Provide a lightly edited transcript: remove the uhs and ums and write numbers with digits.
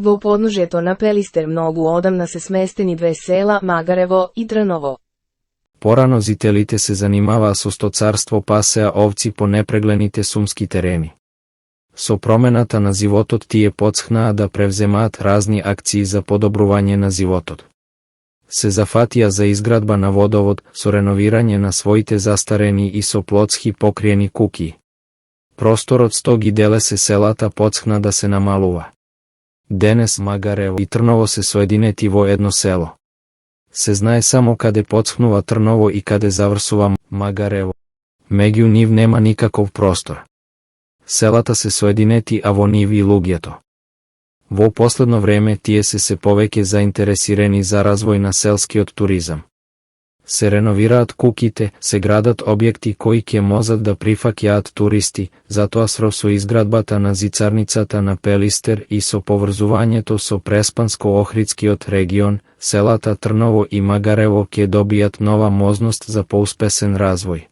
Во подножјето на Пелистер многу одамна се сместени две села, Магарево и Трново. Порано зителите се занимаваа со стоцарство, пасеа овци по непреглените сумски терени. Со промената на животот тие почнаа да превземаат разни акции за подобрување на животот. Се зафатија за изградба на водовод, со реновирање на своите застарени и со плотски покриени куќи. Просторот 100 ги делесе селата почна да се намалува. Денес Магарево и Трново се соединети во едно село. Се знае само каде почнува Трново и каде завршува Магарево. Меѓу нив нема никаков простор. Селата се соединети, а во нив и луѓето. Во последно време тие се повеќе заинтересирани за развој на селскиот туризам. Се реновираат куќите, се градат објекти кои ќе можат да прифаќаат туристи, затоа со изградбата на зицарницата на Пелистер и со поврзувањето со Преспанско-Охридскиот регион, селата Трново и Магарево ќе добијат нова можност за поуспесен развој.